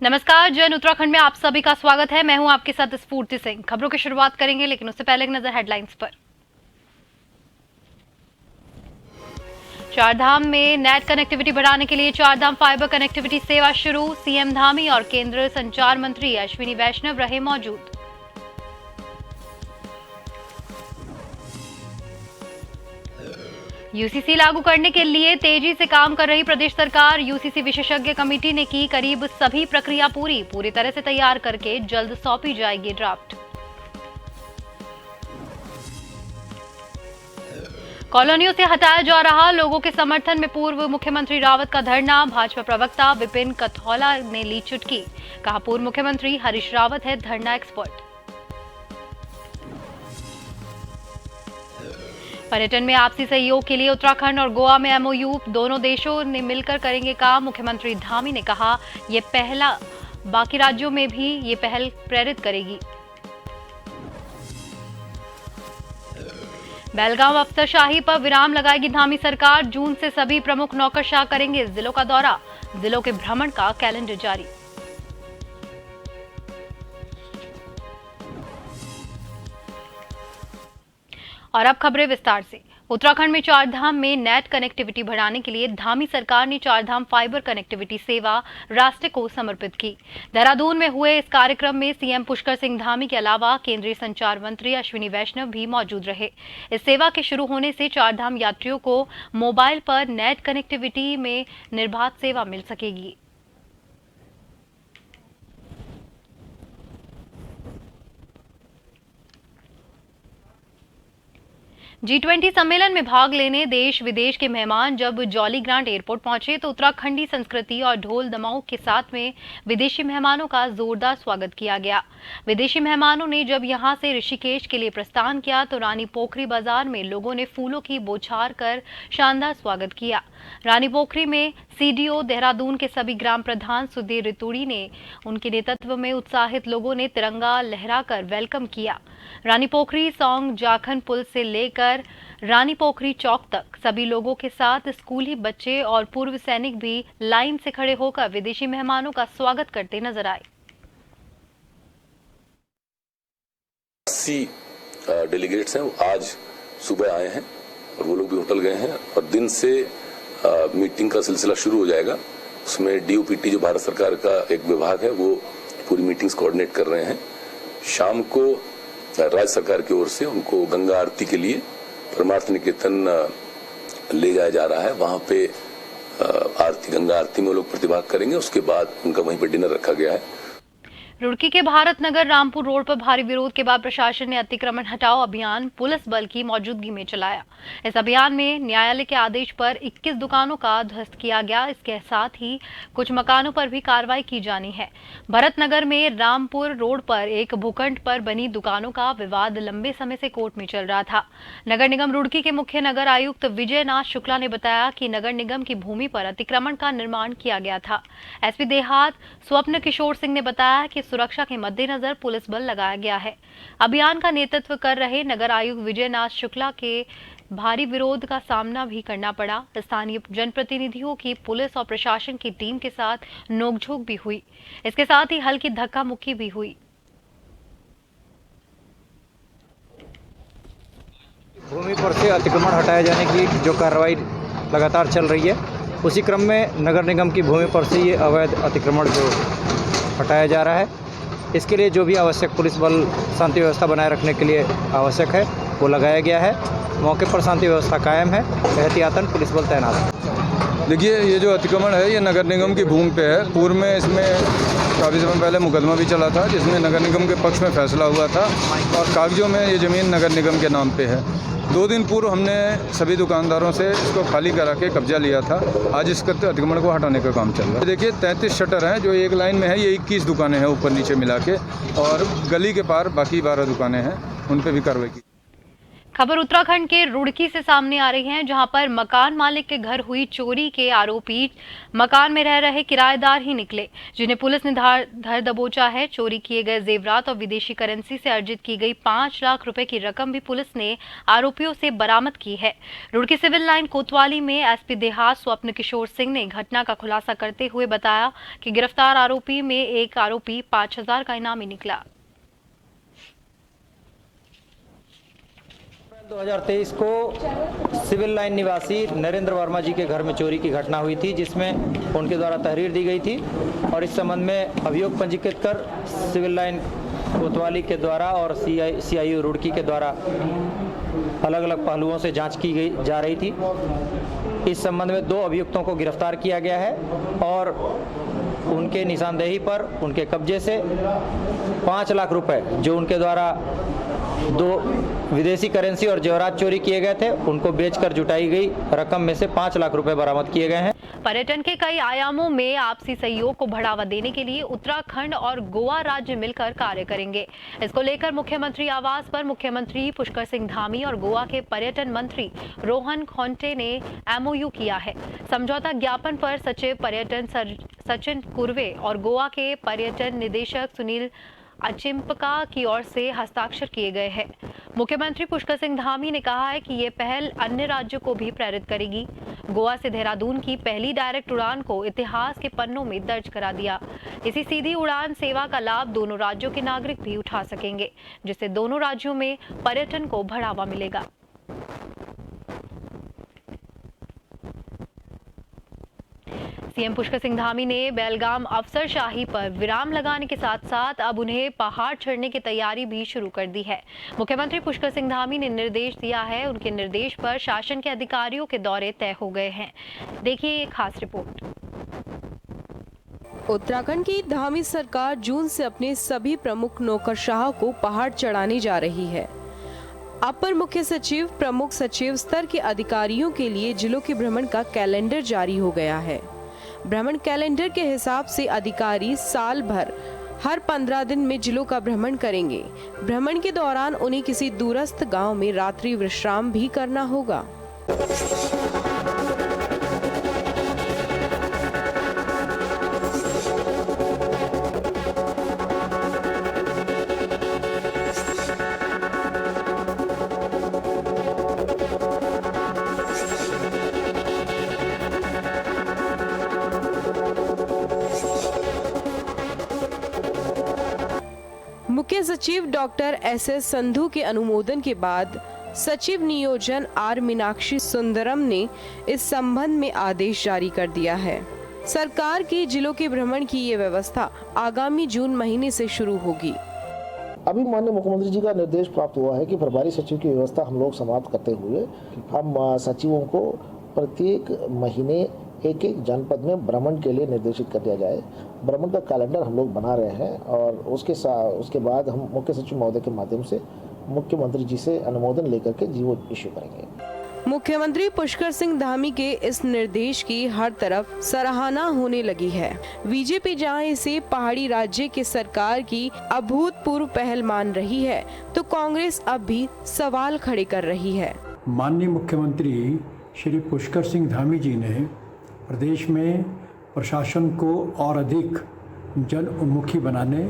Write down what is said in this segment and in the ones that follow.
नमस्कार, जैन उत्तराखंड में आप सभी का स्वागत है। मैं हूं आपके साथ स्फूर्ति सिंह। खबरों की शुरुआत करेंगे, लेकिन उससे पहले एक नजर हेडलाइंस पर। चारधाम में नेट कनेक्टिविटी बढ़ाने के लिए चारधाम फाइबर कनेक्टिविटी सेवा शुरू। सीएम धामी और केंद्र संचार मंत्री अश्विनी वैष्णव रहे मौजूद। यूसीसी लागू करने के लिए तेजी से काम कर रही प्रदेश सरकार। यूसीसी विशेषज्ञ कमेटी ने की करीब सभी प्रक्रिया पूरी तरह से तैयार करके जल्द सौंपी जाएगी ड्राफ्ट। कॉलोनियों से हटाया जा रहा लोगों के समर्थन में पूर्व मुख्यमंत्री रावत का धरना। भाजपा प्रवक्ता विपिन कथौला ने ली चुटकी, कहा पूर्व मुख्यमंत्री हरीश रावत है धरना एक्सपर्ट। पर्यटन में आपसी सहयोग के लिए उत्तराखंड और गोवा में एमओयू, दोनों देशों ने मिलकर करेंगे काम। मुख्यमंत्री धामी ने कहा ये पहला, बाकी राज्यों में भी ये पहल प्रेरित करेगी। बेलगांव अफसरशाही पर विराम लगाएगी धामी सरकार। जून से सभी प्रमुख नौकरशाह करेंगे जिलों का दौरा। जिलों के भ्रमण का कैलेंडर जारी। और अब खबरें विस्तार से। उत्तराखंड में चारधाम में नेट कनेक्टिविटी बढ़ाने के लिए धामी सरकार ने चारधाम फाइबर कनेक्टिविटी सेवा राष्ट्र को समर्पित की। देहरादून में हुए इस कार्यक्रम में सीएम पुष्कर सिंह धामी के अलावा केंद्रीय संचार मंत्री अश्विनी वैष्णव भी मौजूद रहे। इस सेवा के शुरू होने से चारधाम यात्रियों को मोबाइल पर नेट कनेक्टिविटी में निर्बाध सेवा मिल सकेगी। G20 सम्मेलन में भाग लेने देश विदेश के मेहमान जब जॉली ग्रांट एयरपोर्ट पहुंचे तो उत्तराखंडी संस्कृति और ढोल दमाऊ के साथ में विदेशी मेहमानों का जोरदार स्वागत किया गया। विदेशी मेहमानों ने जब यहां से ऋषिकेश के लिए प्रस्थान किया तो रानी पोखरी बाजार में लोगों ने फूलों की बौछार कर शानदार स्वागत किया। रानी पोखरी में सीडीओ देहरादून के सभी ग्राम प्रधान सुधीर रितुड़ी ने उनके नेतृत्व में उत्साहित लोगों ने तिरंगा लहराकर वेलकम किया। रानी पोखरी सौंग जाखन पुल से लेकर रानी पोखरी चौक तक सभी लोगों के साथ स्कूली बच्चे और पूर्व सैनिक भी लाइन से खड़े होकर विदेशी मेहमानों का स्वागत करते नजर आए। 80 डेलीगेट्स हैं, वो आज सुबह आए हैं और वो लोग भी होटल गए हैं और दिन से मीटिंग का सिलसिला शुरू हो जाएगा। उसमें डीओपीटी जो भारत सरकार का एक विभाग है वो पूरी मीटिंग्स कोऑर्डिनेट कर रहे हैं। शाम को राज्य सरकार की ओर से उनको गंगा आरती के लिए परमार्थ निकेतन ले जाया जा रहा है। वहां पे गंगा आरती में वो लोग प्रतिभाग करेंगे। उसके बाद उनका वहीं पर डिनर रखा गया है। रुड़की के भारत नगर रामपुर रोड पर भारी विरोध के बाद प्रशासन ने अतिक्रमण हटाओ अभियान पुलिस बल की मौजूदगी में चलाया। इस अभियान में न्यायालय के आदेश पर 21 दुकानों का ध्वस्त किया गया। इसके साथ ही कुछ मकानों पर भी कार्रवाई की जानी है। भरत नगर में रामपुर रोड पर एक भूखंड पर बनी दुकानों का विवाद लंबे समय से कोर्ट में चल रहा था। नगर निगम रुड़की के मुख्य नगर आयुक्त विजयनाथ शुक्ला ने बताया कि नगर निगम की भूमि पर अतिक्रमण का निर्माण किया गया था। एसपी देहात स्वप्न किशोर सिंह ने बताया कि सुरक्षा के मद्देनजर पुलिस बल लगाया गया है। अभियान का नेतृत्व कर रहे नगर आयुक्त विजयनाथ शुक्ला के भारी विरोध का सामना भी करना पड़ा। स्थानीय जनप्रतिनिधियों की पुलिस और प्रशासन की टीम के साथ नोकझोंक भी हुई। इसके साथ ही हल्की धक्का मुक्की भी हुई। भूमि पर से अतिक्रमण हटाए जाने की जो कार्रवाई लगातार चल रही है, उसी क्रम में नगर निगम की भूमि पर से ये अवैध अतिक्रमण जो हटाया जा रहा है, इसके लिए जो भी आवश्यक पुलिस बल शांति व्यवस्था बनाए रखने के लिए आवश्यक है वो लगाया गया है। मौके पर शांति व्यवस्था कायम है, एहतियातन पुलिस बल तैनात है। देखिए, ये जो अतिक्रमण है ये नगर निगम की भूमि पे है। पूर्व में इसमें काफ़ी समय पहले मुकदमा भी चला था जिसमें नगर निगम के पक्ष में फैसला हुआ था और कागजों में ये ज़मीन नगर निगम के नाम पे है। 2 दिन पूर्व हमने सभी दुकानदारों से इसको खाली करा के कब्जा लिया था। आज इसका अतिक्रमण को हटाने का काम चल रहा है। देखिए, 33 शटर हैं जो एक लाइन में है। ये 21 दुकानें हैं ऊपर नीचे मिला के, और गली के पार बाकी 12 दुकानें हैं, उन पर भी कार्रवाई की। खबर उत्तराखंड के रुड़की से सामने आ रही है, जहां पर मकान मालिक के घर हुई चोरी के आरोपी मकान में रह रहे किराएदार ही निकले, जिन्हें पुलिस ने धर दबोचा है। चोरी किए गए जेवरात और विदेशी करेंसी से अर्जित की गई 5 लाख रुपए की रकम भी पुलिस ने आरोपियों से बरामद की है। रुड़की सिविल लाइन कोतवाली में एसपी देहात स्वप्न किशोर सिंह ने घटना का खुलासा करते हुए बताया कि गिरफ्तार आरोपी में एक आरोपी 5000 का इनामी निकला। 2023 को सिविल लाइन निवासी नरेंद्र वर्मा जी के घर में चोरी की घटना हुई थी, जिसमें उनके द्वारा तहरीर दी गई थी और इस संबंध में अभियोग पंजीकृत कर सिविल लाइन कोतवाली के द्वारा और सीआईयू रुड़की के द्वारा अलग अलग पहलुओं से जांच की गई जा रही थी। इस संबंध में 2 अभियुक्तों को गिरफ्तार किया गया है और उनके निशानदेही पर उनके कब्जे से 5 लाख रुपए जो उनके द्वारा 2 विदेशी करेंसी और जेवरात चोरी किए गए थे, उनको बेचकर जुटाई गई रकम में से 5 लाख रुपए बरामद किए गए हैं। पर्यटन के कई आयामों में आपसी सहयोग को बढ़ावा देने के लिए उत्तराखंड और गोवा राज्य मिलकर कार्य करेंगे। इसको लेकर मुख्यमंत्री आवास पर मुख्यमंत्री पुष्कर सिंह धामी और गोवा के पर्यटन मंत्री रोहन खौंटे ने MOU किया है। समझौता ज्ञापन पर सचिव पर्यटन सचिन कुर्वे और गोवा के पर्यटन निदेशक सुनील अचिम्पका की ओर से हस्ताक्षर किए गए हैं। मुख्यमंत्री पुष्कर सिंह धामी ने कहा है कि ये पहल अन्य राज्यों को भी प्रेरित करेगी। गोवा से देहरादून की पहली डायरेक्ट उड़ान को इतिहास के पन्नों में दर्ज करा दिया। इसी सीधी उड़ान सेवा का लाभ दोनों राज्यों के नागरिक भी उठा सकेंगे, जिससे दोनों राज्यों में पर्यटन को बढ़ावा मिलेगा। सीएम पुष्कर सिंह धामी ने बेलगाम अफसरशाही पर विराम लगाने के साथ साथ अब उन्हें पहाड़ चढ़ने की तैयारी भी शुरू कर दी है। मुख्यमंत्री पुष्कर सिंह धामी ने निर्देश दिया है, उनके निर्देश पर शासन के अधिकारियों के दौरे तय हो गए हैं। देखिए एक खास रिपोर्ट। उत्तराखंड की धामी सरकार जून से अपने सभी प्रमुख नौकरशाह को पहाड़ चढ़ाने जा रही है। अपर मुख्य सचिव, प्रमुख सचिव स्तर के अधिकारियों के लिए जिलों के भ्रमण का कैलेंडर जारी हो गया है। भ्रमण कैलेंडर के हिसाब से अधिकारी साल भर हर 15 दिन में जिलों का भ्रमण करेंगे। भ्रमण के दौरान उन्हें किसी दूरस्थ गांव में रात्रि विश्राम भी करना होगा। मुख्य सचिव डॉक्टर SS संधू के अनुमोदन के बाद सचिव नियोजन R मीनाक्षी सुंदरम ने इस संबंध में आदेश जारी कर दिया है। सरकार की जिलों के भ्रमण की ये व्यवस्था आगामी जून महीने से शुरू होगी। अभी माननीय मुख्यमंत्री जी का निर्देश प्राप्त हुआ है कि प्रभारी सचिव की व्यवस्था हम लोग समाप्त करते हुए हम सचिवों को प्रत्येक महीने एक जनपद में भ्रमण के लिए निर्देशित कर दिया जाए। भ्रमण का कैलेंडर हम लोग बना रहे हैं और उसके बाद हम मुख्य सचिव महोदय के माध्यम से मुख्यमंत्री जी से अनुमोदन लेकर के जीवो इश्यू करेंगे। मुख्यमंत्री पुष्कर सिंह धामी के इस निर्देश की हर तरफ सराहना होने लगी है। बीजेपी जहां इसे पहाड़ी राज्य के सरकार की अभूतपूर्व पहल मान रही है, तो कांग्रेस अब भी सवाल खड़े कर रही है। माननीय मुख्यमंत्री श्री पुष्कर सिंह धामी जी ने प्रदेश में प्रशासन को और अधिक जन उन्मुखी बनाने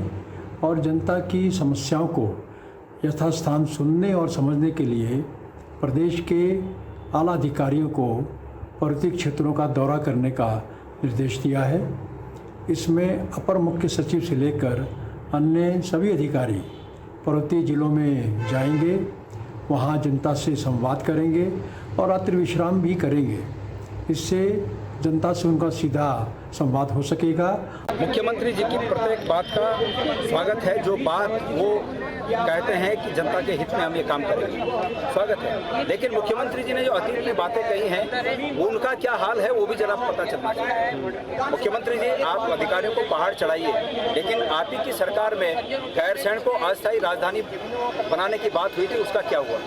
और जनता की समस्याओं को यथास्थान सुनने और समझने के लिए प्रदेश के आला अधिकारियों को पर्वतीय क्षेत्रों का दौरा करने का निर्देश दिया है। इसमें अपर मुख्य सचिव से लेकर अन्य सभी अधिकारी पर्वतीय जिलों में जाएंगे, वहां जनता से संवाद करेंगे और रात्रि विश्राम भी करेंगे। इससे जनता से उनका सीधा संवाद हो सकेगा। मुख्यमंत्री जी की प्रत्येक बात का स्वागत है। जो बात वो कहते हैं कि जनता के हित में हम ये काम करेंगे, स्वागत है। लेकिन मुख्यमंत्री जी ने जो अतीत में बातें कही हैं, उनका क्या हाल है वो भी जरा पता चलना चाहिए। मुख्यमंत्री जी, आप अधिकारियों को पहाड़ चढ़ाइए, लेकिन आप ही की सरकार में गैरसैंण को अस्थायी राजधानी बनाने की बात हुई थी, उसका क्या हुआ?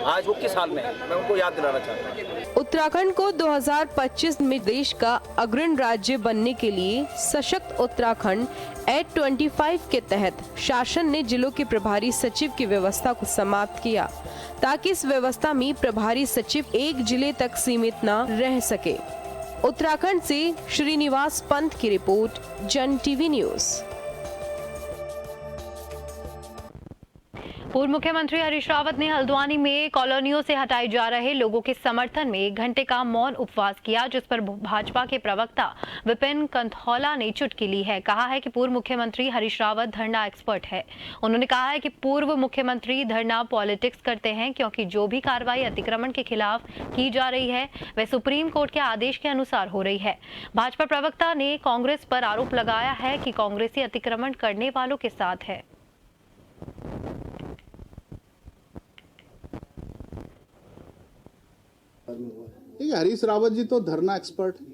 आज वो किस हाल में है, मैं उनको याद दिलाना चाहता हूँ। उत्तराखंड को 2025 में देश का अग्रणी राज्य बनने के लिए सशक्त उत्तराखंड Act 25 के तहत शासन ने जिलों के प्रभारी सचिव की व्यवस्था को समाप्त किया, ताकि इस व्यवस्था में प्रभारी सचिव एक जिले तक सीमित न रह सके। उत्तराखंड से श्रीनिवास पंत की रिपोर्ट, जन टीवी न्यूज। पूर्व मुख्यमंत्री हरीश रावत ने हल्द्वानी में कॉलोनियों से हटाए जा रहे लोगों के समर्थन में 1 घंटे का मौन उपवास किया, जिस पर भाजपा के प्रवक्ता विपिन कंथौला ने चुटकी ली है। कहा है कि पूर्व मुख्यमंत्री हरीश रावत धरना एक्सपर्ट है। उन्होंने कहा है कि पूर्व मुख्यमंत्री धरना पॉलिटिक्स करते हैं, क्योंकि जो भी कार्रवाई अतिक्रमण के खिलाफ की जा रही है वह सुप्रीम कोर्ट के आदेश के अनुसार हो रही है। भाजपा प्रवक्ता ने कांग्रेस पर आरोप लगाया है कि कांग्रेसी अतिक्रमण करने वालों के साथ है। हरीश रावत जी तो धरना एक्सपर्ट है,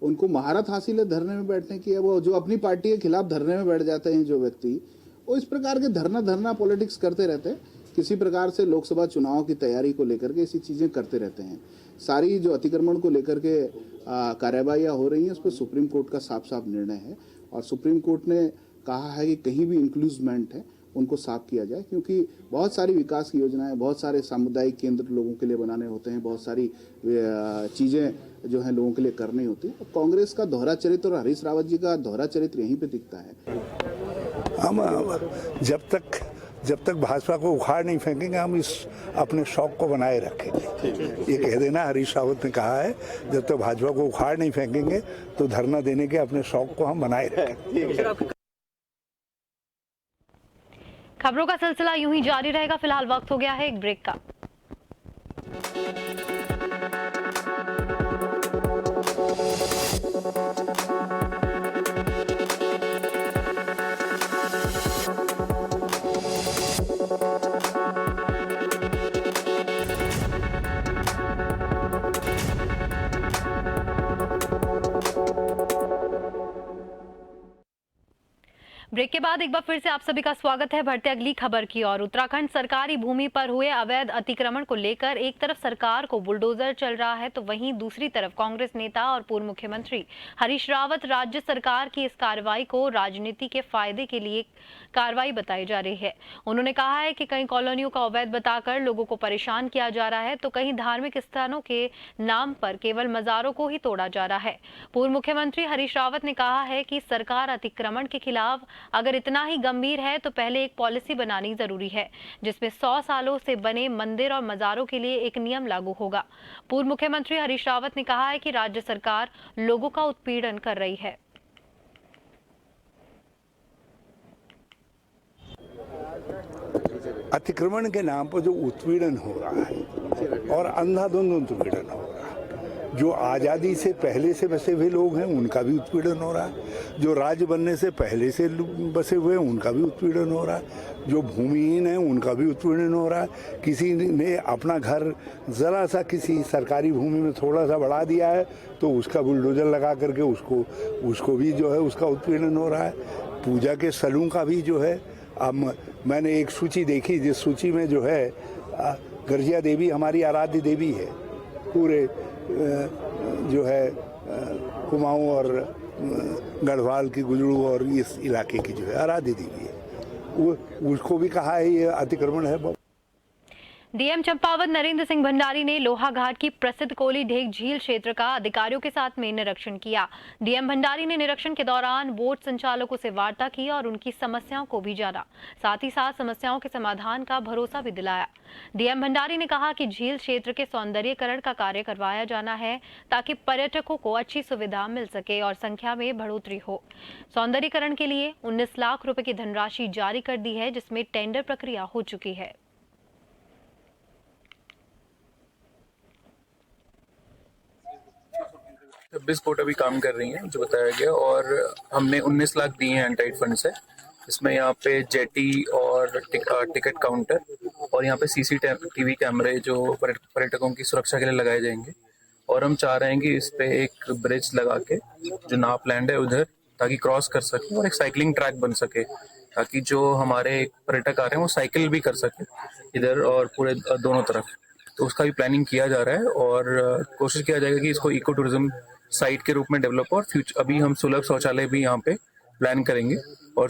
उनको महारत हासिल है धरने में बैठने की। वो जो अपनी पार्टी के खिलाफ धरने में बैठ जाते हैं जो व्यक्ति, वो इस प्रकार के धरना पॉलिटिक्स करते रहते हैं। किसी प्रकार से लोकसभा चुनाव की तैयारी को लेकर के ऐसी चीजें करते रहते हैं। सारी जो अतिक्रमण को लेकर के कार्यवाहियां हो रही हैं, उस पर सुप्रीम कोर्ट का साफ साफ निर्णय है और सुप्रीम कोर्ट ने कहा है कि कहीं भी इंक्लूजमेंट है उनको साफ किया जाए, क्योंकि बहुत सारी विकास की योजनाएं, बहुत सारे सामुदायिक केंद्र लोगों के लिए बनाने होते हैं, बहुत सारी चीजें जो है लोगों के लिए करनी होती है। कांग्रेस का दोहरा चरित्र और हरीश रावत जी का दोहरा चरित्र यहीं पे दिखता है। हम जब तक भाजपा को उखाड़ नहीं फेंकेंगे, हम इस अपने शौक को बनाए रखेंगे। ये कह देना, हरीश रावत ने कहा है जब तक भाजपा को उखाड़ नहीं फेंकेंगे तो धरना देने के अपने शौक को हम बनाए रखेंगे। खबरों का सिलसिला यूं ही जारी रहेगा। फिलहाल वक्त हो गया है एक ब्रेक का। ब्रेक के बाद एक बार फिर से आप सभी का स्वागत है। बढ़ते अगली खबर की ओर। उत्तराखंड सरकारी भूमि पर हुए अवैध अतिक्रमण को लेकर एक तरफ सरकार को बुलडोजर चल रहा है, तो वहीं दूसरी तरफ कांग्रेस नेता और पूर्व मुख्यमंत्री हरीश रावत राज्य सरकार की इस कार्रवाई को राजनीति के फायदे के लिए कार्रवाई बताई जा रही है। उन्होंने कहा है कि कई कॉलोनियों का अवैध बताकर लोगों को परेशान किया जा रहा है, तो कहीं धार्मिक स्थानों के नाम पर केवल मजारों को ही तोड़ा जा रहा है। पूर्व मुख्यमंत्री हरीश रावत ने कहा है कि सरकार अतिक्रमण के खिलाफ अगर इतना ही गंभीर है तो पहले एक पॉलिसी बनानी जरूरी है, जिसमें 100 सालों से बने मंदिर और मजारों के लिए एक नियम लागू होगा। पूर्व मुख्यमंत्री हरीश रावत ने कहा है कि राज्य सरकार लोगों का उत्पीड़न कर रही है। अतिक्रमण के नाम पर जो उत्पीड़न हो रहा है और अंधाधुंध उत्पीड़न हो रहा है, जो आज़ादी से पहले से बसे हुए लोग हैं उनका भी उत्पीड़न हो रहा है, जो राज्य बनने से पहले से बसे हुए हैं उनका भी उत्पीड़न हो रहा है, जो भूमिहीन हैं उनका भी उत्पीड़न हो रहा है। किसी ने अपना घर ज़रा सा किसी सरकारी भूमि में थोड़ा सा बढ़ा दिया है तो उसका बुलडोजर लगा करके उसको भी जो है उसका उत्पीड़न हो रहा है। पूजा के स्थलों का भी जो है, अब मैंने एक सूची देखी जिस सूची में जो है गर्जिया देवी हमारी आराध्य देवी है, पूरे जो है कुमाऊं और गढ़वाल की गुजरू और इस इलाके की जो है आराध्य देवी है, वो उसको भी कहा है ये अतिक्रमण है। डीएम चंपावत नरेंद्र सिंह भंडारी ने लोहाघाट की प्रसिद्ध कोली ढेक झील क्षेत्र का अधिकारियों के साथ में निरीक्षण किया। डीएम भंडारी ने निरीक्षण के दौरान बोट संचालकों से वार्ता की और उनकी समस्याओं को भी जाना, साथ ही साथ समस्याओं के समाधान का भरोसा भी दिलाया। डीएम भंडारी ने कहा कि झील क्षेत्र के सौंदर्यीकरण का कार्य करवाया जाना है, ताकि पर्यटकों को अच्छी सुविधा मिल सके और संख्या में बढ़ोतरी हो। सौंदर्यीकरण के लिए 19 लाख रुपए की धनराशि जारी कर दी है, जिसमें टेंडर प्रक्रिया हो चुकी है। 26 बोट अभी काम कर रही हैं जो बताया गया, और हमने 19 लाख दिए हैं अनटाइड फंड से। इसमें यहाँ पे जेटी और टिकट काउंटर और यहाँ पे सीसीटीवी कैमरे जो पर्यटकों की सुरक्षा के लिए लगाए जाएंगे, और हम चाह रहे हैं कि इस पे एक ब्रिज लगा के जो नाप लैंड है उधर, ताकि क्रॉस कर सके और एक साइकिलिंग ट्रैक बन सके, ताकि जो हमारे पर्यटक आ रहे हैं वो साइकिल भी कर सके इधर और पूरे दोनों तरफ। तो उसका भी प्लानिंग किया जा रहा है और कोशिश किया जाएगा कि इसको इको टूरिज्म साइट के रूप में डेवलप और फ्यूचर अभी हम सुलभ शौचालय भी यहाँ पे प्लान करेंगे और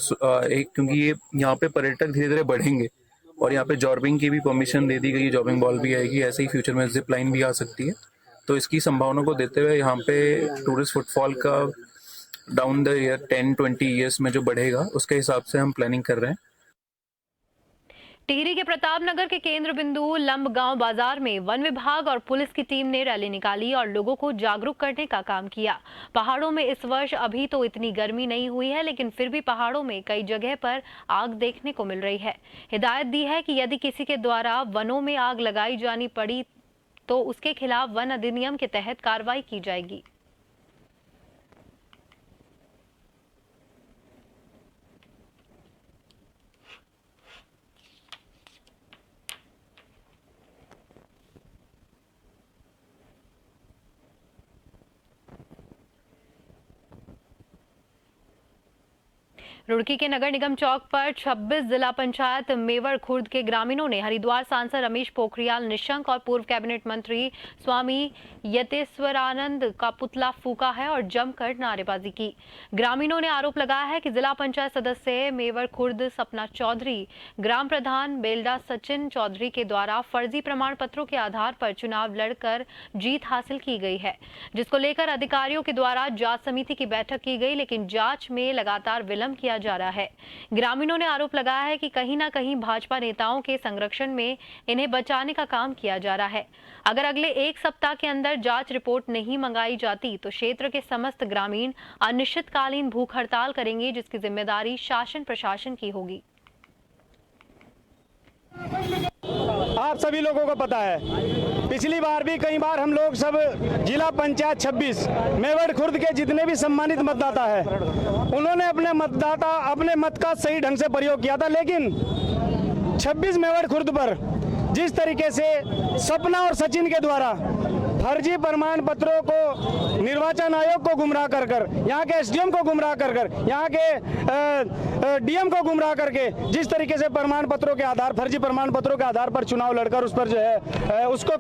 एक क्योंकि ये यहाँ पे पर्यटक धीरे धीरे बढ़ेंगे और यहाँ पे जॉर्बिंग की भी परमिशन दे दी गई है, जॉर्बिंग बॉल भी आएगी, ऐसे ही फ्यूचर में जिप लाइन भी आ सकती है। तो इसकी संभावना को देते हुए यहाँ पे टूरिस्ट फुटफॉल का डाउन द ईयर 10-20 ईयर्स में जो बढ़ेगा उसके हिसाब से हम प्लानिंग कर रहे हैं। टिहरी के प्रतापनगर के केंद्र बिंदु लंबगांव बाजार में वन विभाग और पुलिस की टीम ने रैली निकाली और लोगों को जागरूक करने का काम किया। पहाड़ों में इस वर्ष अभी तो इतनी गर्मी नहीं हुई है, लेकिन फिर भी पहाड़ों में कई जगह पर आग देखने को मिल रही है। हिदायत दी है कि यदि किसी के द्वारा वनों में आग लगाई जानी पड़ी तो उसके खिलाफ वन अधिनियम के तहत कार्रवाई की जाएगी। रुड़की के नगर निगम चौक पर 26 जिला पंचायत मेवड़ खुर्द के ग्रामीणों ने हरिद्वार सांसद रमेश पोखरियाल निशंक और पूर्व कैबिनेट मंत्री स्वामी यतेश्वरानंद का पुतला फूका है और जमकर नारेबाजी की। ग्रामीणों ने आरोप लगाया है कि जिला पंचायत सदस्य मेवड़ खुर्द सपना चौधरी, ग्राम प्रधान बेलडा सचिन चौधरी के द्वारा फर्जी प्रमाण पत्रों के आधार पर चुनाव लड़कर जीत हासिल की गई है, जिसको लेकर अधिकारियों के द्वारा जांच समिति की बैठक की गई, लेकिन जांच में लगातार विलंब किया जा रहा है। ग्रामीणों ने आरोप लगाया है कि कहीं ना कहीं भाजपा नेताओं के संरक्षण में इन्हें बचाने का काम किया जा रहा है। अगर अगले एक सप्ताह के अंदर जांच रिपोर्ट नहीं मंगाई जाती तो क्षेत्र के समस्त ग्रामीण अनिश्चितकालीन भूख हड़ताल करेंगे, जिसकी जिम्मेदारी शासन प्रशासन की होगी। आप सभी लोगों को पता है, पिछली बार भी कई बार हम लोग सब जिला पंचायत 26 मेवड़ खुर्द के जितने भी सम्मानित मतदाता है, उन्होंने अपने मत का सही ढंग से प्रयोग किया था, लेकिन 26 मेवड़ खुर्द पर जिस तरीके से सपना और सचिन के द्वारा फर्जी प्रमाण पत्रों को निर्वाचन आयोग को गुमराह कर यहाँ के एसडीएम को गुमराह कर यहाँ के डीएम को गुमराह करके जिस तरीके से प्रमाण पत्रों के आधार फर्जी प्रमाण पत्रों के आधार पर चुनाव लड़कर उस पर जो है उसको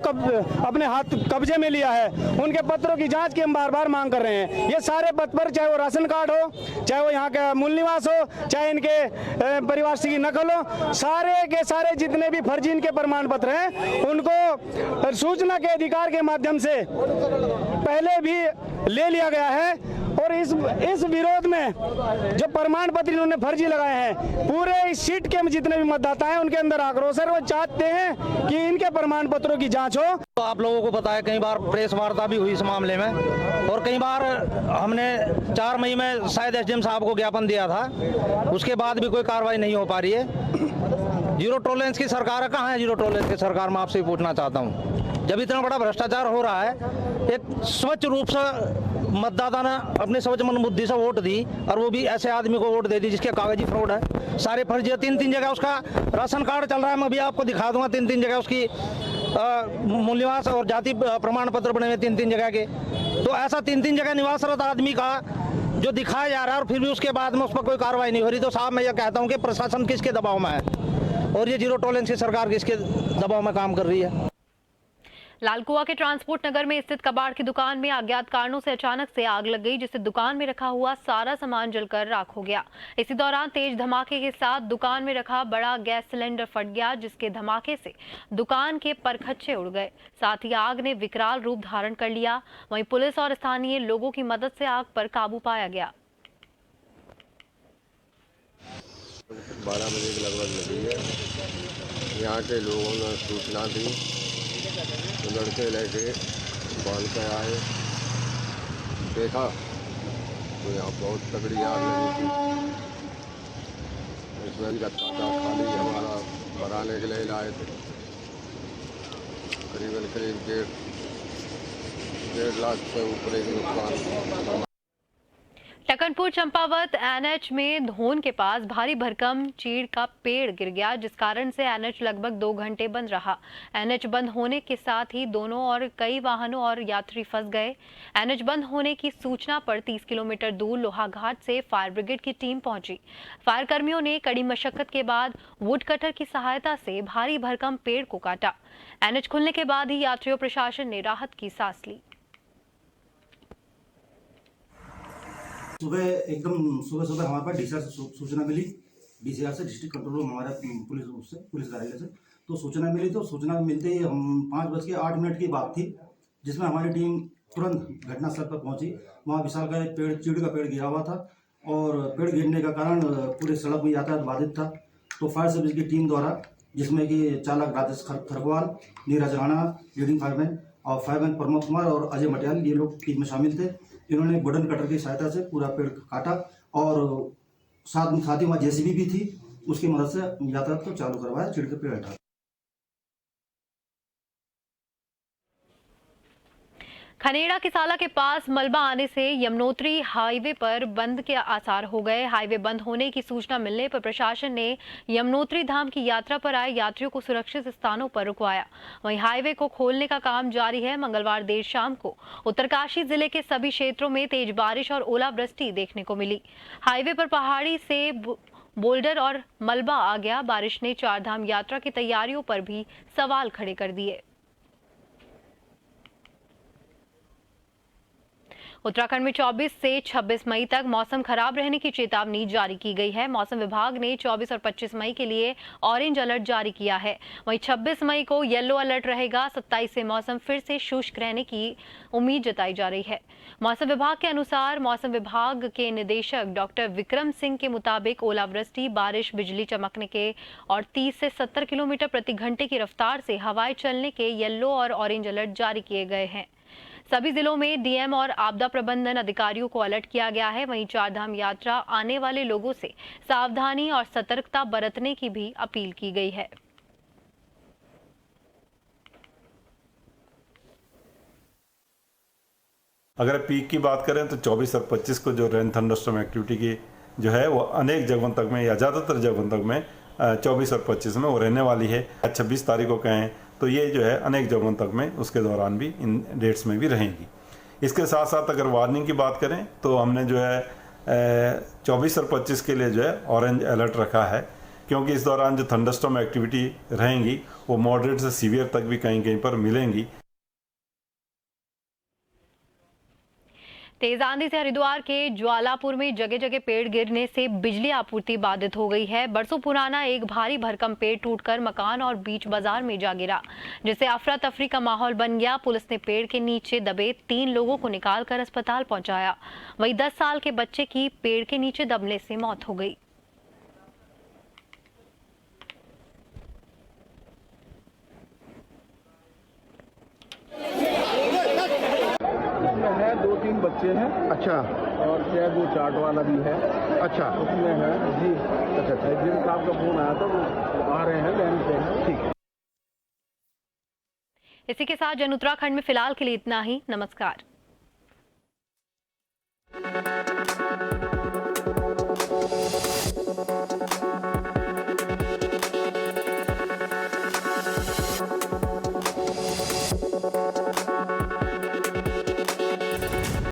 अपने हाथ कब्जे में लिया है, उनके पत्रों की जांच की हम बार बार मांग कर रहे हैं। ये सारे पत्र पर, चाहे वो राशन कार्ड हो, चाहे वो यहाँ का मूल निवास हो, चाहे इनके परिवार की नकल हो, सारे के सारे जितने भी फर्जी इनके प्रमाण पत्र हैं उनको सूचना के अधिकार के माध्यम से पहले भी ले लिया गया है। और इस विरोध में जो प्रमाण पत्र इन्होंने फर्जी लगाए हैं, पूरे इस सीट के जितने भी मतदाता हैं उनके अंदर आक्रोश है। वो चाहते हैं कि इनके प्रमाण पत्रों की जांच हो। तो आप लोगों को पता है कई बार प्रेस वार्ता भी हुई इस मामले में, और कई बार हमने 4 मई में शायद एसडीएम साहब को ज्ञापन दिया था, उसके बाद भी कोई कार्रवाई नहीं हो पा रही है। जीरो टॉलरेंस की सरकार है, कहाँ है जीरो टॉलरेंस की सरकार? मैं आपसे पूछना चाहता हूँ, जब इतना बड़ा भ्रष्टाचार हो रहा है, एक स्वच्छ रूप से मतदाता ने अपने स्वच्छ मन बुद्धि से वोट दी और वो भी ऐसे आदमी को वोट दे दी जिसके कागजी फ्रॉड है, सारे फर्जी, 3 जगह उसका राशन कार्ड चल रहा है, मैं भी आपको दिखा दूंगा, 3 जगह उसकी मूल निवास और जाति प्रमाण पत्र बने हुए 3 जगह के। तो ऐसा 3 जगह निवासरत आदमी का जो दिखाया जा रहा है और फिर भी उसके बाद में उस पर कोई कार्रवाई नहीं हो रही, तो साहब मैं ये कहता हूँ कि प्रशासन किसके दबाव में है और ये जीरो टॉलरेंस की सरकार किसके दबाव में काम कर रही है। लालकुआ के ट्रांसपोर्ट नगर में स्थित कबाड़ की दुकान में अज्ञात कारणों से अचानक से आग लग गई, जिससे दुकान में रखा हुआ सारा सामान जलकर राख हो गया। इसी दौरान तेज धमाके के साथ दुकान में रखा बड़ा गैस सिलेंडर फट गया, जिसके धमाके से दुकान के परखच्चे उड़ गए। साथ ही आग ने विकराल रूप धारण कर लिया। वहीं पुलिस और स्थानीय लोगों की मदद से आग पर काबू पाया गया। 12 बजे के लगभग लगी है। यहाँ के लोगों ने सूचना दी तो लड़के लेके बाल पे आए, देखा तो यहाँ बहुत तगड़ी आग लगी थी। इसमें ताजा खाली हमारा भराने के लिए लाए थे, करीब 1.5 लाख से ऊपर की नुकसान। टकन कानपुर चंपावत एनएच में धोन के पास भारी भरकम चीड़ का पेड़ गिर गया, जिस कारण से एनएच लगभग 2 घंटे बंद रहा। एनएच बंद होने के साथ ही दोनों और कई वाहनों और यात्री फंस गए। एनएच बंद होने की सूचना पर 30 किलोमीटर दूर लोहाघाट से फायर ब्रिगेड की टीम पहुंची। फायर कर्मियों ने कड़ी मशक्कत के बाद वुड कटर की सहायता से भारी भरकम पेड़ को काटा। एनएच खुलने के बाद ही यात्रियों प्रशासन ने राहत की सांस ली। सुबह हमारे पास डीसीआर से सूचना मिली, डीसीआर से डिस्ट्रिक्ट कंट्रोल रूम हमारा पुलिस कार्यालय से तो सूचना मिली। तो सूचना मिलते ही हम 5:08 की बात थी, जिसमें हमारी टीम तुरंत घटनास्थल पर पहुंची। वहाँ विशाल का पेड़ चीड़ का पेड़ गिरा हुआ था और पेड़ गिरने का कारण पूरे सड़क में यातायात बाधित था। तो फायर सर्विस की टीम द्वारा, जिसमें कि चालक राजेश खरगवाल, नीरज राणा लीडिंग फायरमैन और फायरमैन प्रमोद कुमार और अजय मटियाल, ये लोग टीम में शामिल थे। इन्होंने वुडन कटर की सहायता से पूरा पेड़ काटा और साथ ही वहाँ जेसीबी भी थी, उसकी मदद से यातायात को चालू करवाया, चीड़ के पेड़ हटा। खनेड़ा किसाला के पास मलबा आने से यमुनोत्री हाईवे पर बंद के आसार हो गए। हाईवे बंद होने की सूचना मिलने पर प्रशासन ने यमुनोत्री धाम की यात्रा पर आए यात्रियों को सुरक्षित स्थानों पर रुकवाया। वहीं हाईवे को खोलने का काम जारी है। मंगलवार देर शाम को उत्तरकाशी जिले के सभी क्षेत्रों में तेज बारिश और ओलावृष्टि देखने को मिली। हाईवे पर पहाड़ी से बोल्डर और मलबा आ गया। बारिश ने चारधाम यात्रा की तैयारियों पर भी सवाल खड़े कर दिए। उत्तराखंड में 24 से 26 मई तक मौसम खराब रहने की चेतावनी जारी की गई है। मौसम विभाग ने 24 और 25 मई के लिए ऑरेंज अलर्ट जारी किया है। वहीं 26 मई को येलो अलर्ट रहेगा। 27 से मौसम फिर से शुष्क रहने की उम्मीद जताई जा रही है। मौसम विभाग के अनुसार मौसम विभाग के निदेशक डॉक्टर विक्रम सिंह के मुताबिक ओलावृष्टि, बारिश, बिजली चमकने के और 30 से 70 किलोमीटर प्रति घंटे की रफ्तार से हवाएं चलने के येलो और ऑरेंज अलर्ट जारी किए गए हैं। सभी जिलों में डीएम और आपदा प्रबंधन अधिकारियों को अलर्ट किया गया है। वहीं चारधाम यात्रा आने वाले लोगों से सावधानी और सतर्कता बरतने की भी अपील की गई है। अगर पीक की बात करें तो 24 और 25 को जो रेन थंडरस्टॉर्म एक्टिविटी की जो है वो अनेक जगहों तक में या ज़्यादातर जगहों तक में 24 और 25 में वो रहने वाली है। 26 तारीख को कहें तो ये जो है अनेक जगहों तक में उसके दौरान भी इन डेट्स में भी रहेंगी। इसके साथ साथ अगर वार्निंग की बात करें तो हमने जो है 24 और 25 के लिए जो है ऑरेंज अलर्ट रखा है, क्योंकि इस दौरान जो थंडरस्टॉर्म एक्टिविटी रहेंगी वो मॉडरेट से सीवियर तक भी कहीं कहीं पर मिलेंगी। तेज आंधी से हरिद्वार के ज्वालापुर में जगह जगह पेड़ गिरने से बिजली आपूर्ति बाधित हो गई है। बरसों पुराना एक भारी भरकम पेड़ टूटकर मकान और बीच बाजार में जा गिरा, जिससे अफरा तफरी का माहौल बन गया। पुलिस ने पेड़ के नीचे दबे 3 लोगों को निकालकर अस्पताल पहुंचाया। वहीं 10 साल के बच्चे की पेड़ के नीचे दबने से मौत हो गई। है 2-3 बच्चे हैं। अच्छा। और क्या वो चाट वाला भी है। अच्छा। उसमें है जी। अच्छा। जिन साहब का फोन आया था वो आ रहे हैं, लाइन पे हैं। ठीक है। इसी के साथ जन उत्तराखंड में फिलहाल के लिए इतना ही। नमस्कार।